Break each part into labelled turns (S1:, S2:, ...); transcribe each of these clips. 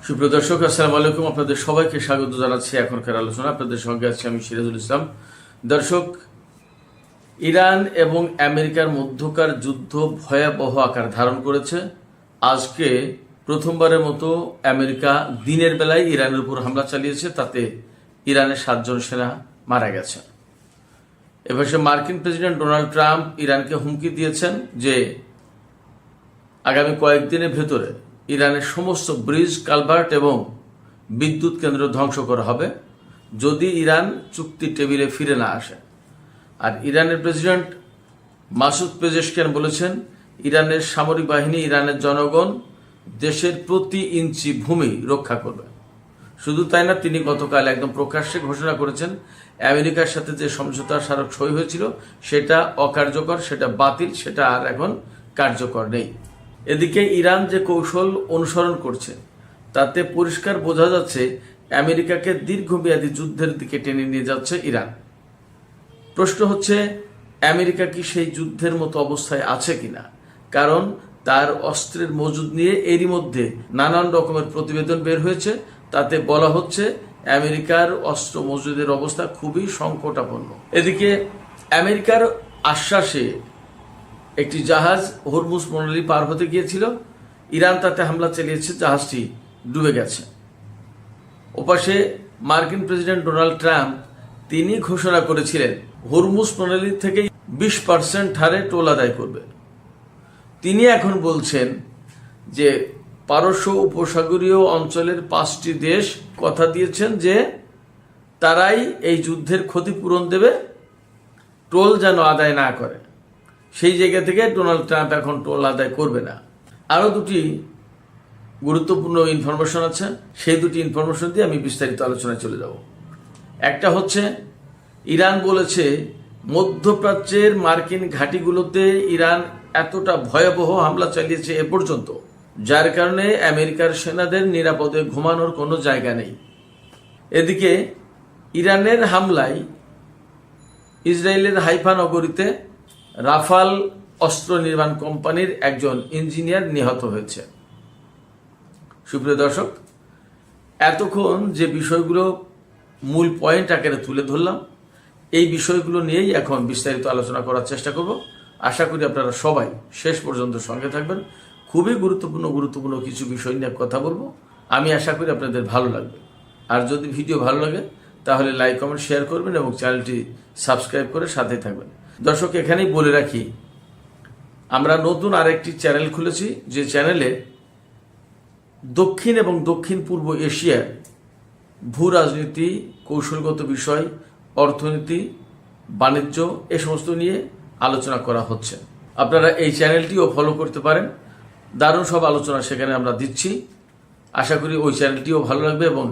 S1: সুপ্রিয় দর্শক, আসসালামু আলাইকুম। আপনাদের সবাইকে স্বাগত জানাচ্ছি এখনকার আলোচনা। আপনাদের সঙ্গে আছি আমি সিরাজুল ইসলাম। দর্শক, ইরান এবং আমেরিকার মধ্যকার যুদ্ধ ভয়াবহ আকার ধারণ করেছে। আজকে প্রথমবারের মতো আমেরিকা দিনের বেলায় ইরানের উপর হামলা চালিয়েছে, তাতে ইরানের 7 জন সেনা মারা গেছে। এবার মার্কিন প্রেসিডেন্ট ডোনাল্ড ট্রাম্প ইরানকে হুমকি দিয়েছেন যে আগামী কয়েকদিনের ভেতরে ইরানের সমস্ত ব্রিজ, কালভার্ট এবং বিদ্যুৎ কেন্দ্র ধ্বংস করা হবে যদি ইরান চুক্তির টেবিলে ফিরে না আসে। আর ইরানের প্রেসিডেন্ট মাসুদ পেজেশকিয়ান বলেছেন, ইরানের সামরিক বাহিনী, ইরানের জনগণ দেশের প্রতি ইঞ্চি ভূমি রক্ষা করবে। শুধু তাই না, তিনি গতকাল একদম প্রকাশ্যে ঘোষণা করেছেন আমেরিকার সাথে যে সমঝোতা স্মারক সই হয়েছিল সেটা অকার্যকর, সেটা বাতিল, সেটা আর এখন কার্যকর নেই। এদিকে ইরান যে কৌশল অনুসরণ করছে তাতে পরিষ্কার বোঝা যাচ্ছে আমেরিকাকে দীর্ঘমেয়াদী যুদ্ধের দিকে টেনে নিয়ে যাচ্ছে ইরান। প্রশ্ন হচ্ছে, আমেরিকা কি সেই যুদ্ধের মতো অবস্থায় আছে কিনা? কারণ তার অস্ত্রের মজুদ নিয়ে এরই মধ্যে নানান রকমের প্রতিবেদন বের হয়েছে, তাতে বলা হচ্ছে আমেরিকার অস্ত্র মজুদের অবস্থা খুবই সংকটাপন্ন। এদিকে আমেরিকার আশ্বাসে একটি জাহাজ হরমুজ প্রণালী পার হতে গিয়েছিল, ইরান তাতে হামলা চালিয়েছে, জাহাজটি ডুবে গেছে। ওপাশে মার্কিন প্রেসিডেন্ট ডোনাল্ড ট্রাম্প তিনি ঘোষণা করেছিলেন হরমুজ প্রণালী থেকে 20% হারে টোল আদায় করবে। তিনি এখন বলছেন যে পারস্য উপসাগরীয় অঞ্চলের 5টি দেশ কথা দিয়েছেন যে তারাই এই যুদ্ধের ক্ষতিপূরণ দেবে, টোল যেন আদায় না করে। সেই জায়গা থেকে ডোনাল্ড ট্রাম্প এখন টোল আদায় করবে না। আরও দুটি গুরুত্বপূর্ণ ইনফরমেশন আছে, সেই দুটি ইনফরমেশন দিয়ে আমি বিস্তারিত আলোচনায় চলে যাব। একটা হচ্ছে, ইরান বলেছে মধ্যপ্রাচ্যের মার্কিন ঘাঁটিগুলোতে ইরান এতটা ভয়াবহ হামলা চালিয়েছে এ পর্যন্ত, যার কারণে আমেরিকার সেনাদের নিরাপদে ঘুমানোর কোনো জায়গা নেই। এদিকে ইরানের হামলায় ইসরায়েলের হাইফা নগরীতে রাফাল অস্ত্র নির্মাণ কোম্পানির একজন ইঞ্জিনিয়ার নিহত হয়েছে। সুপ্রিয় দর্শক, এতক্ষণ যে বিষয়গুলো মূল পয়েন্ট আকারে তুলে ধরলাম, এই বিষয়গুলো নিয়েই এখন বিস্তারিত আলোচনা করার চেষ্টা করব। আশা করি আপনারা সবাই শেষ পর্যন্ত সঙ্গে থাকবেন। খুবই গুরুত্বপূর্ণ কিছু বিষয় নিয়ে কথা বলবো। আমি আশা করি আপনাদের ভালো লাগবে। আর যদি ভিডিও ভালো লাগে তাহলে লাইক, কমেন্ট, শেয়ার করবেন এবং চ্যানেলটি সাবস্ক্রাইব করে সাথে থাকবেন। দর্শক, এখানেই বলে রাখি, আমরা নতুন আরেকটি চ্যানেল খুলেছি, যে চ্যানেলে দক্ষিণ এবং দক্ষিণ পূর্ব এশিয়ার ভূ রাজনীতি, কৌশলগত বিষয়, অর্থনীতি, বাণিজ্য এ সমস্ত নিয়ে আলোচনা করা হচ্ছে। আপনারা এই চ্যানেলটিও ফলো করতে পারেন। দারুণ সব আলোচনা সেখানে আমরা দিচ্ছি। আশা করি ওই চ্যানেলটিও ভালো লাগবে। এবং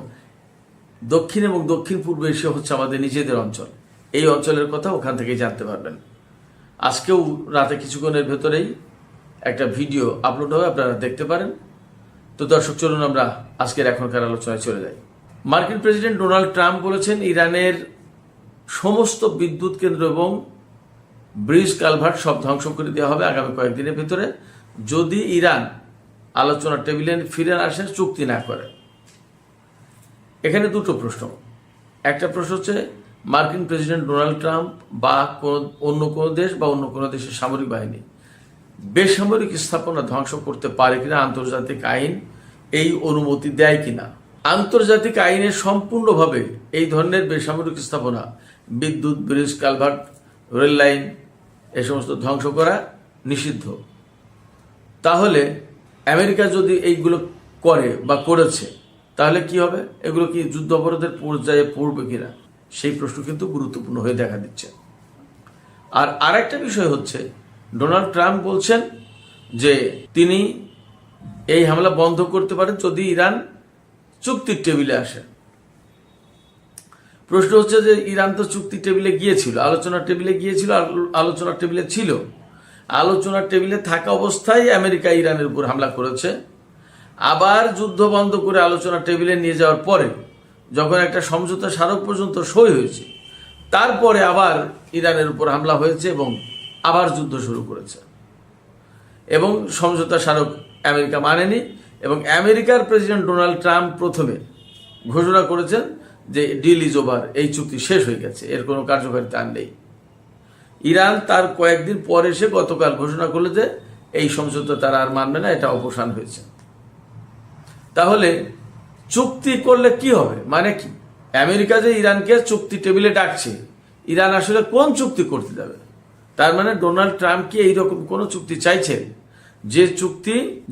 S1: দক্ষিণ এবং দক্ষিণ পূর্ব এশিয়া হচ্ছে আমাদের নিজেদের অঞ্চল, এই অঞ্চলের কথা ওখান থেকেই জানতে পারবেন। আজকেও রাতে কিছুক্ষণের ভেতরেই একটা ভিডিও আপলোড হবে, আপনারা দেখতে পারেন। তো দর্শক, চলুন আমরা আজকের এখনকার আলোচনায় চলে যাই। মার্কিন প্রেসিডেন্ট ডোনাল্ড ট্রাম্প বলেছেন ইরানের সমস্ত বিদ্যুৎ কেন্দ্র এবং ব্রিজ, কালভার্ট সব ধ্বংস করে দেওয়া হবে আগামী কয়েকদিনের ভেতরে যদি ইরান আলোচনার টেবিলে ফিরে আসে, চুক্তি না করে। এখানে দুটো প্রশ্ন। একটা প্রশ্ন হচ্ছে, মার্কিন প্রেসিডেন্ট ডোনাল্ড ট্রাম্প বা অন্য কোনো দেশ বা অন্য কোনো দেশের সামরিক বাহিনী বেসামরিক স্থাপনা ধ্বংস করতে পারে কিনা, আন্তর্জাতিক আইন এই অনুমতি দেয় কিনা। আন্তর্জাতিক আইনে সম্পূর্ণভাবে এই ধরনের বেসামরিক স্থাপনা, বিদ্যুৎ, ব্রিজ, কালভার্ট, রেল লাইন এ সমস্ত ধ্বংস করা নিষিদ্ধ। তাহলে আমেরিকা যদি এইগুলো করে বা করেছে, তাহলে কি হবে? এগুলো কি যুদ্ধ অপরাধের পর্যায়ে পড়বে কিনা, সেই প্রশ্ন কিন্তু গুরুত্বপূর্ণ হয়ে দেখা দিচ্ছে। আর আরেকটা বিষয় হচ্ছে, ডোনাল্ড ট্রাম্প বলছেন যে তিনি এই হামলা বন্ধ করতে পারেন যদি ইরান চুক্তির টেবিলে আসে। প্রশ্ন হচ্ছে যে ইরান তো চুক্তির টেবিলে গিয়েছিল, আলোচনার টেবিলে গিয়েছিল, আলোচনার টেবিলে ছিল, আলোচনার টেবিলে থাকা অবস্থায় আমেরিকা ইরানের উপর হামলা করেছে। আবার যুদ্ধ বন্ধ করে আলোচনার টেবিলে নিয়ে যাওয়ার পরে যখন একটা সমঝোতা স্মারক পর্যন্ত সই হয়েছে, তারপরে আবার ইরানের উপর হামলা হয়েছে এবং আবার যুদ্ধ শুরু করেছে। এবং সমঝোতা স্মারক আমেরিকা মানেনি, এবং আমেরিকার প্রেসিডেন্ট ডোনাল্ড ট্রাম্প প্রথমে ঘোষণা করেছেন যে ডিল ইজ ওভার, এই চুক্তি শেষ হয়ে গেছে, এর কোনো কার্যকারিতা আর নেই। ইরান তার কয়েকদিন পর এসে গতকাল ঘোষণা করলো যে এই সমঝোতা তারা আর মানবে না, এটা অবসান হয়েছে। তাহলে চুক্তি করলে কি হবে, মানে কি? আমেরিকা যে ইরানকে চুক্তি টেবিলে ডাকছে, ইরান আসলে কোন চুক্তি করতে যাবে? তার মানে ডোনাল্ড ট্রাম্প কি এইরকম কোন চুক্তি চাইছেন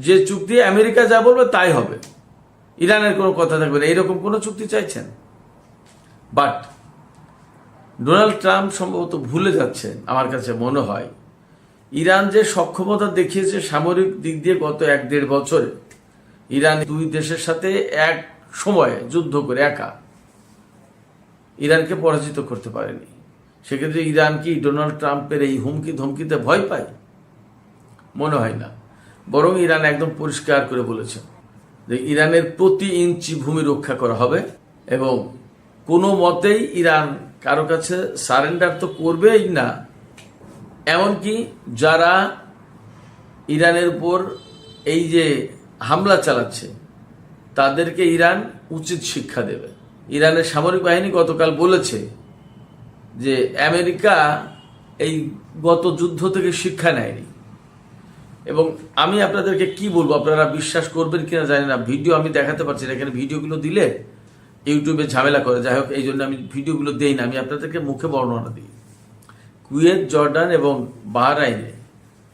S1: যে চুক্তি আমেরিকা যা বলবে তাই হবে, ইরানের কোনো কথা থাকবে না, এইরকম কোন চুক্তি চাইছেন? বাট ডোনাল্ড ট্রাম্প সম্ভবত ভুলে যাচ্ছেন, আমার কাছে মনে হয়, ইরান যে সক্ষমতা দেখিয়েছে সামরিক দিক দিয়ে গত 1-1.5 বছরে, ইরান দুই দেশের সাথে এক সময়ে যুদ্ধ করে একা ইরানকে পরাজিত করতে পারেনি। সেক্ষেত্রে ইরান কি ডোনাল্ড ট্রাম্পের এই হুমকি ধমকিতে ভয় পায়? মনে হয় না। বরং ইরান একদম পরিষ্কার করে বলেছে যে ইরানের প্রতি ইঞ্চি ভূমি রক্ষা করা হবে এবং কোনো মতেই ইরান কারো কাছে সারেন্ডার তো করবেই না। এমনকি যারা ইরানের উপর এই যে হামলা চালাচ্ছে তাদেরকে ইরান উচিত শিক্ষা দেবে। ইরানের সামরিক বাহিনী গতকাল বলেছে যে আমেরিকা এই গত যুদ্ধ থেকে শিক্ষা নেয়নি। এবং আমি আপনাদেরকে কি বলবো, আপনারা বিশ্বাস করবেন কিনা জানি না, ভিডিও আমি দেখাতে পারছি না, এখানে ভিডিওগুলো দিলে ইউটিউবে ঝামেলা করে, যাই হোক এই জন্য আমি ভিডিওগুলো দেই না, আমি আপনাদেরকে মুখে বর্ণনা দিই। কুয়েত, জর্ডান এবং বাহরাইনে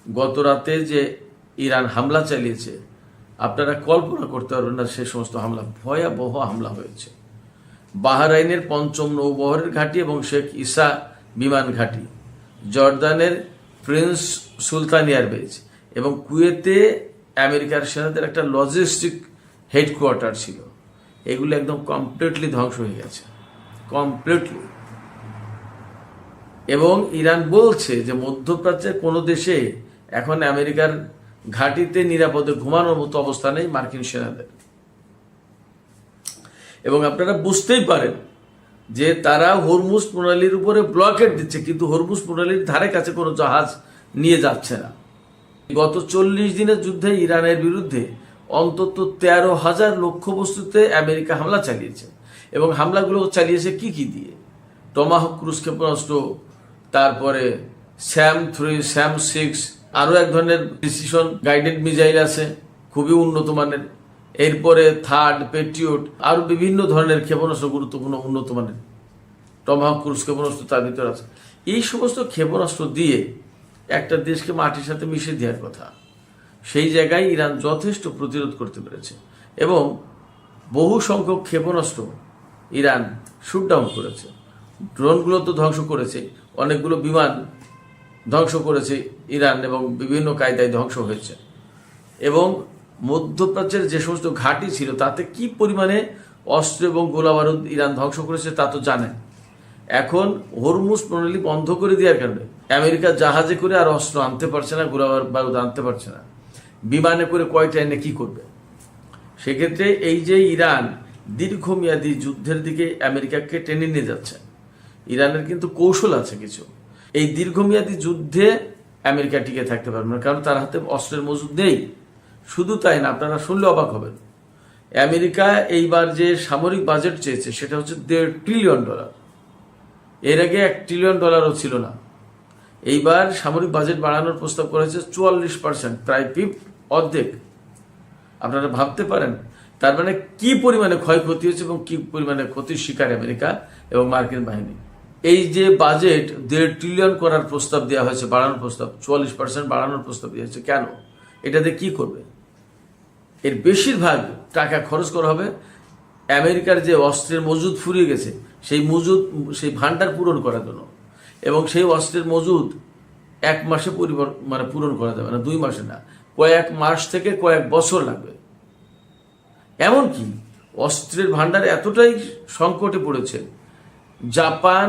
S1: গত রাতে যে ইরান হামলা চালিয়েছে, আপনারা কল্পনা করতে পারবেন না, সে সমস্ত হামলা ভয়াবহ হামলা হয়েছে। বাহরাইনের ৫ম নৌবহরের ঘাঁটি এবং শেখ ইসা বিমান ঘাঁটি, জর্দানের প্রিন্স সুলতান এয়ারবেজ এবং কুয়েতে আমেরিকার সেনাদের একটা লজিস্টিক হেডকোয়ার্টার ছিল, এগুলো একদম কমপ্লিটলি ধ্বংস হয়ে গেছে, কমপ্লিটলি। এবং ইরান বলছে যে মধ্যপ্রাচ্যের কোনো দেশে এখন আমেরিকার ঘাঁটিতে নিরাপদে ঘুমানোর মতো অবস্থা নেই মার্কিন সেনাদের। এবং আপনারা বুঝতেই পারেন যে তারা হরমুজ প্রণালীর উপরে ব্লকেট দিচ্ছে, কিন্তু হরমুজ প্রণালীর ধারে কাছে কোনো জাহাজ নিয়ে যাচ্ছে না। গত 40 দিনের যুদ্ধে ইরানের বিরুদ্ধে অন্তত 13,000 লক্ষ্যবস্তুতে আমেরিকা হামলা চালিয়েছে। এবং হামলাগুলো চালিয়েছে কি দিয়ে? টমাহক ক্রুজ ক্ষেপণাস্ত্র, তারপরে SAM-3, SAM-6, আরও এক ধরনের প্রিসিশন গাইডেড মিসাইল আছে খুবই উন্নত মানের, এরপরে থার্ড, পেট্রিয়ট, আরও বিভিন্ন ধরনের ক্ষেপণাস্ত্র গুরুত্বপূর্ণ উন্নত মানের, টমাহক ক্রুজ ক্ষেপণাস্ত্র তার ভিতরে আছে। এই সমস্ত ক্ষেপণাস্ত্র দিয়ে একটা দেশকে মাটির সাথে মিশিয়ে দেওয়ার কথা, সেই জায়গায় ইরান যথেষ্ট প্রতিরোধ করতে পেরেছে এবং বহু সংখ্যক ক্ষেপণাস্ত্র ইরান শুটডাউন করেছে। ড্রোনগুলো তো ধ্বংস করেছে, অনেকগুলো বিমান ধ্বংস করেছে ইরান এবং বিভিন্ন কায়দায় ধ্বংস হয়েছে। এবং মধ্যপ্রাচ্যের যে সমস্ত ঘাঁটি ছিল তাতে কি পরিমাণে অস্ত্র এবং গোলাবারুদ ইরান ধ্বংস করেছে তা তো জানেন। এখন হরমুজ প্রণালী বন্ধ করে দেওয়ার কারণে আমেরিকা জাহাজে করে আর অস্ত্র আনতে পারছে না, গোলাবারুদ আনতে পারছে না, বিমানে করে কয়টা এনে কি করবে? সেক্ষেত্রে এই যে ইরান দীর্ঘমেয়াদী যুদ্ধের দিকে আমেরিকাকে টেনে নিয়ে যাচ্ছে, ইরানের কিন্তু কৌশল আছে কিছু। এই দীর্ঘমেয়াদী যুদ্ধে আমেরিকা টিকে থাকতে পারবে না, কারণ তার হাতে অস্ত্রের মজুদ নেই। শুধু তাই না, আপনারা শুনলে অবাক হবেন, আমেরিকা এইবার যে সামরিক বাজেট চেয়েছে সেটা হচ্ছে $1.5 ট্রিলিয়ন। এর আগে $1 ট্রিলিয়নও ছিল না। এইবার সামরিক বাজেট বাড়ানোর প্রস্তাব করেছে 44%, প্রায় অর্ধেক। আপনারা ভাবতে পারেন তার মানে কি পরিমাণে ক্ষয়ক্ষতি হয়েছে এবং কি পরিমাণে ক্ষতির শিকার আমেরিকা এবং মার্কিন বাহিনী। এই যে বাজেট $1.5 ট্রিলিয়ন করার প্রস্তাব দেওয়া হয়েছে, বাড়ানোর প্রস্তাব 44% বাড়ানোর প্রস্তাব দেওয়া হয়েছে, কেন? এটাতে কি করবে? এর বেশিরভাগ টাকা খরচ করা হবে আমেরিকার যে অস্ত্রের মজুদ ফুরিয়ে গেছে সেই ভান্ডার পূরণ করার জন্য। এবং সেই অস্ত্রের মজুদ 1 মাসে পূরণ করা যাবে না, 2 মাসে না, কয়েক মাস থেকে কয়েক বছর লাগবে। এমনকি অস্ত্রের ভান্ডার এতটাই সংকটে পড়েছে, জাপান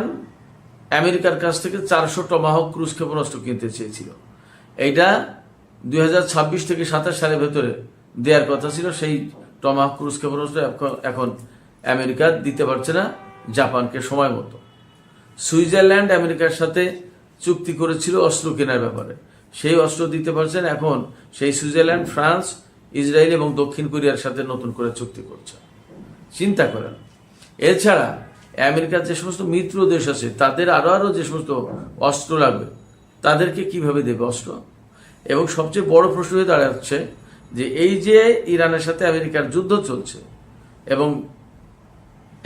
S1: আমেরিকার কাছ থেকে 400 টমাহক ক্রুজ ক্ষেপণাস্ত্র কিনতে চেয়েছিল। এইটা 2026 থেকে 27 সালের ভেতরে দেওয়ার কথা ছিল। সেই টমাহক ক্রুজ ক্ষেপণাস্ত্র এখন আমেরিকা দিতে পারছে না জাপানকে সময় মতো। সুইজারল্যান্ড আমেরিকার সাথে চুক্তি করেছিল অস্ত্র কেনার ব্যাপারে, সেই অস্ত্র দিতে পারছেন এখন সেই সুইজারল্যান্ড, ফ্রান্স ইসরায়েল এবং দক্ষিণ কোরিয়ার সাথে নতুন করে চুক্তি করছে। চিন্তা করেন। এছাড়া আমেরিকার যে সমস্ত মিত্র দেশ আছে তাদের আরো যে সমস্ত অস্ত্র লাগবে তাদেরকে কিভাবে দেবে অস্ত্র। এবং সবচেয়ে বড় প্রশ্ন হয়ে দাঁড়াচ্ছে যে এই যে ইরানের সাথে আমেরিকার যুদ্ধ চলছে এবং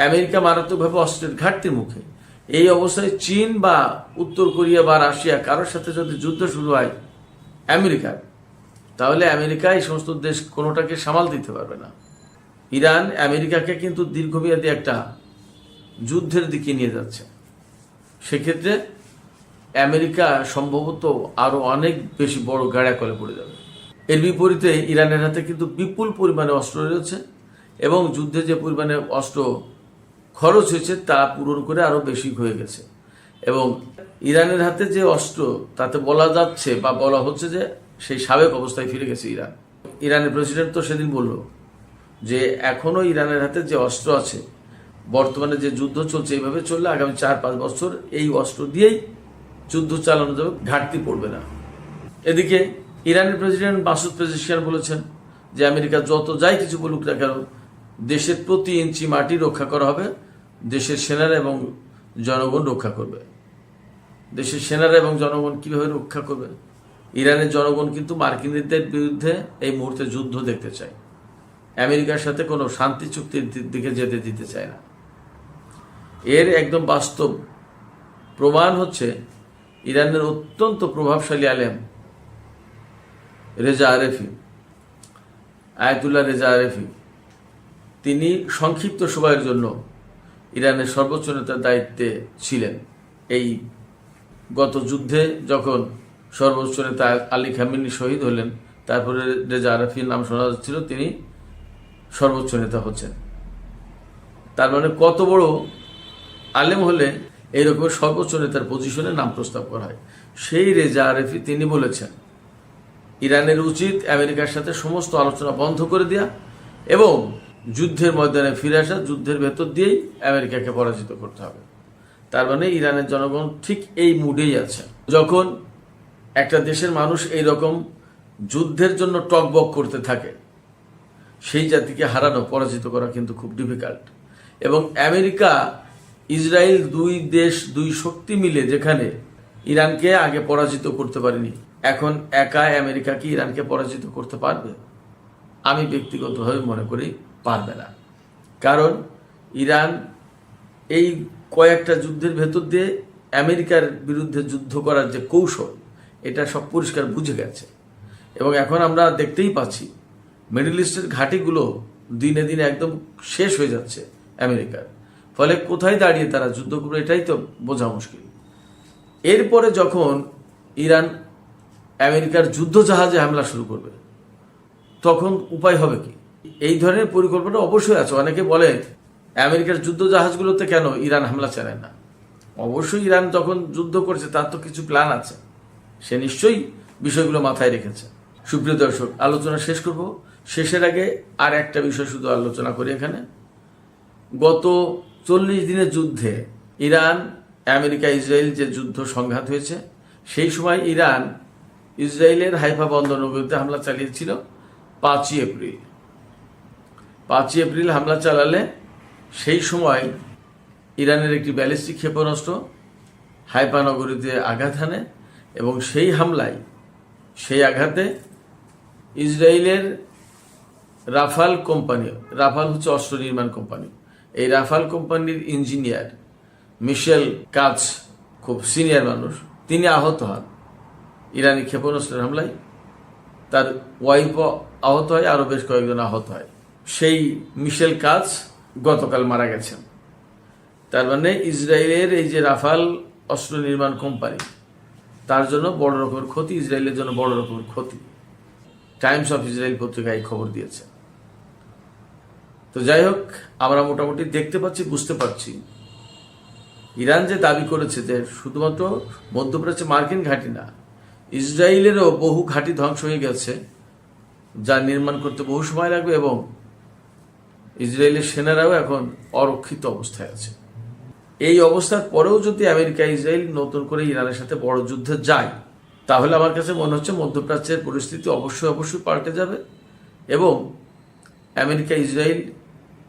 S1: আমেরিকা মারাত্মকভাবে অস্ত্রের ঘাটতির মুখে, এই অবস্থায় চীন বা উত্তর কোরিয়া বা রাশিয়া কারোর সাথে যদি যুদ্ধ শুরু হয় আমেরিকার, তাহলে আমেরিকা এই সমস্ত দেশ কোনোটাকে সামাল দিতে পারবে না। ইরান আমেরিকাকে কিন্তু দীর্ঘমেয়াদী একটা যুদ্ধের দিকে নিয়ে যাচ্ছে। সেক্ষেত্রে আমেরিকা সম্ভবত আরো অনেক বেশি বড় গাড়াকলে পড়ে যাবে। এর বিপরীতে ইরানের হাতে কিন্তু বিপুল পরিমাণে অস্ত্র রয়েছে এবং যুদ্ধে যে পরিমাণে অস্ত্র খরচ হয়েছে তা পূরণ করে আরো বেশি হয়ে গেছে। এবং ইরানের হাতে যে অস্ত্র তাতে বলা যাচ্ছে বা বলা হচ্ছে যে সেই সাবেক অবস্থায় ফিরে গেছে ইরান। ইরানের প্রেসিডেন্ট তো সেদিন বলল যে এখনো ইরানের হাতে যে অস্ত্র আছে, বর্তমানে যে যুদ্ধ চলছে এইভাবে চললে আগামী 4-5 বছর এই অস্ত্র দিয়েই যুদ্ধ চালানো যাবে, ঘাটতি পড়বে না। এদিকে ইরানের প্রেসিডেন্ট মাসুদ পেজেশকিয়ান বলেছেন যে আমেরিকা যত যাই কিছু বলুক না কেন, দেশের প্রতি ইঞ্চি মাটি রক্ষা করা হবে, দেশের সেনারা এবং জনগণ রক্ষা করবে। দেশের সেনারা এবং জনগণ কিভাবে রক্ষা করবে? ইরানের জনগণ কিন্তু মার্কিনীদের বিরুদ্ধে এই মুহূর্তে যুদ্ধ দেখতে চায়, আমেরিকার সাথে কোনো শান্তি চুক্তির দিকে যেতে দিতে চায় না। এর একদম বাস্তব প্রমাণ হচ্ছে ইরানের অত্যন্ত প্রভাবশালী আলেম রেজা আরেফি, আয়াতুল্লাহ রেজা আরেফি। তিনি সংক্ষিপ্ত সময়ের জন্য ইরানের সর্বোচ্চ নেতার দায়িত্বে ছিলেন। এই গত যুদ্ধে যখন সর্বোচ্চ নেতা আলী খামেনি শহীদ হলেন, তারপরে রেজা আরেফির নাম শোনা যাচ্ছিল তিনি সর্বোচ্চ নেতা হচ্ছেন। তার মানে কত বড় আলেম হলে এইরকম সর্বোচ্চ নেতার পজিশনে নাম প্রস্তাব করা হয়। সেই রেজা আরেফি তিনি বলেছেন ইরানের উচিত আমেরিকার সাথে সমস্ত আলোচনা বন্ধ করে দেয়া এবং যুদ্ধের ময়দানে ফিরে আসা, যুদ্ধের ভেতর দিয়েই আমেরিকাকে পরাজিত করতে হবে। তার মানে ইরানের জনগণ ঠিক এই মুডেই আছে। যখন একটা দেশের মানুষ এই রকম যুদ্ধের জন্য টকবক করতে থাকে, সেই জাতিকে হারানো, পরাজিত করা কিন্তু খুব ডিফিকাল্ট। এবং আমেরিকা ইসরায়েল দুই দেশ, দুই শক্তি মিলে যেখানে ইরানকে আগে পরাজিত করতে পারেনি, এখন একা আমেরিকা কি ইরানকে পরাজিত করতে পারবে? আমি ব্যক্তিগতভাবে মনে করি পারবে না। কারণ ইরান এই কয়েকটা যুদ্ধের ভেতর দিয়ে আমেরিকার বিরুদ্ধে যুদ্ধ করার যে কৌশল, এটা সব পরিষ্কার বুঝে গেছে। এবং এখন আমরা দেখতেই পাচ্ছি মিডল ইস্টের ঘাঁটিগুলো দিনে দিনে একদম শেষ হয়ে যাচ্ছে আমেরিকার। ফলে কোথায় দাঁড়িয়ে তারা যুদ্ধ করবে এটাই তো বোঝা মুশকিল। এরপরে যখন ইরান আমেরিকার যুদ্ধ জাহাজে হামলা শুরু করবে, তখন উপায় হবে কি? এই ধরনের পরিকল্পনা অবশ্যই আছে। অনেকে বলে আমেরিকার যুদ্ধ জাহাজগুলোতে কেন ইরান হামলা চালায় না? অবশ্যই ইরান যখন যুদ্ধ করছে তার তো কিছু প্ল্যান আছে, সে নিশ্চয়ই বিষয়গুলো মাথায় রেখেছে। সুপ্রিয় দর্শক, আলোচনা শেষ করব। শেষের আগে আর একটা বিষয় শুধু আলোচনা করি। এখানে গত 40 দিনের যুদ্ধে ইরান, আমেরিকা, ইসরায়েল যে যুদ্ধ সংঘাত হয়েছে, সেই সময় ইরান ইসরায়েলের হাইফা বন্দরনগরীতে হামলা চালিয়েছিল 5ই এপ্রিল। 5ই এপ্রিল হামলা চালালে সেই সময় ইরানের একটি ব্যালিস্টিক ক্ষেপণাস্ত্র হাইফা নগরীতে আঘাত হানে এবং সেই হামলায়, সেই আঘাতে ইসরায়েলের রাফাল কোম্পানি, রাফাল হচ্ছে অস্ত্র নির্মাণ কোম্পানি, এই রাফাল কোম্পানির ইঞ্জিনিয়ার মিশেল কাজ, খুব সিনিয়র মানুষ, তিনি আহত হন ইরানি ক্ষেপণাস্ত্রের হামলায়। তার ওয়াইফও আহত হয়, আরও বেশ কয়েকজন আহত হয়। সেই মিশেল কাজ গতকাল মারা গেছেন। তার মানে ইসরায়েলের এই যে রাফাল অস্ত্র নির্মাণ কোম্পানি, তার জন্য বড় রকমের ক্ষতি, ইসরায়েলের জন্য বড় রকমের ক্ষতি। টাইমস অফ ইসরায়েল পত্রিকায় খবর দিয়েছে। তো যাই হোক, আমরা মোটামুটি দেখতে পাচ্ছি, বুঝতে পারছি ইরান যে দাবি করেছে যে শুধুমাত্র মধ্যপ্রাচ্যে মার্কিন ঘাঁটি না, ইসরায়েলেরও বহু ঘাঁটি ধ্বংস হয়ে গেছে, যা নির্মাণ করতে বহু সময় লাগবে এবং ইসরায়েলের সেনারাও এখন অরক্ষিত অবস্থায় আছে। এই অবস্থার পরেও যদি আমেরিকা, ইসরায়েল নতুন করে ইরানের সাথে বড় যুদ্ধে যায়, তাহলে আমার কাছে মনে হচ্ছে মধ্যপ্রাচ্যের পরিস্থিতি অবশ্যই পাল্টে যাবে এবং আমেরিকা ইসরায়েল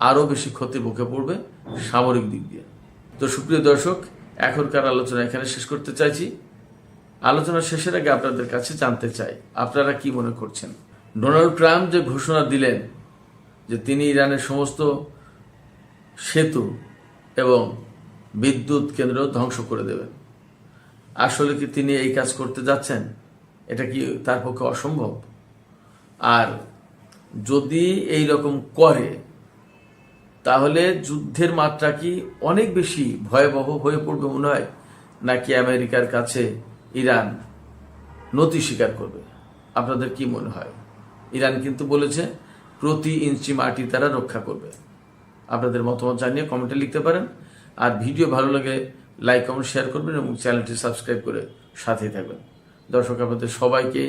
S1: আরও বেশি ক্ষতির মুখে পড়বে সামরিক দিক দিয়ে। তো সুপ্রিয় দর্শক, এখনকার আলোচনা এখানে শেষ করতে চাইছি। আলোচনা শেষের আগে আপনাদের কাছে জানতে চাই, আপনারা কি মনে করছেন? ডোনাল্ড ট্রাম্প যে ঘোষণা দিলেন যে তিনি ইরানের সমস্ত সেতু এবং বিদ্যুৎ কেন্দ্র ধ্বংস করে দেবেন, আসলে কি তিনি এই কাজ করতে যাচ্ছেন? এটা কি তার পক্ষে অসম্ভব? আর যদি এই রকম করে তাহলে যুদ্ধের মাত্রা কি অনেক বেশি ভয়াবহ হয়ে পড়বে মনে হয়, নাকি আমেরিকার কাছে ইরান নতি স্বীকার করবে? আপনাদের কি মনে হয়? ইরান কিন্তু বলেছে প্রতি ইঞ্চি মাটি তারা রক্ষা করবে। আপনাদের মতামত জানিয়ে কমেন্টে লিখতে পারেন। আর ভিডিও ভালো লাগে লাইক কমেন্ট শেয়ার করবেন এবং চ্যানেলটি সাবস্ক্রাইব করে সাথেই থাকবেন। দর্শক, আপনাদের সবাইকে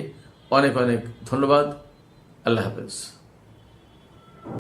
S1: অনেক অনেক ধন্যবাদ। আল্লাহ হাফেজ।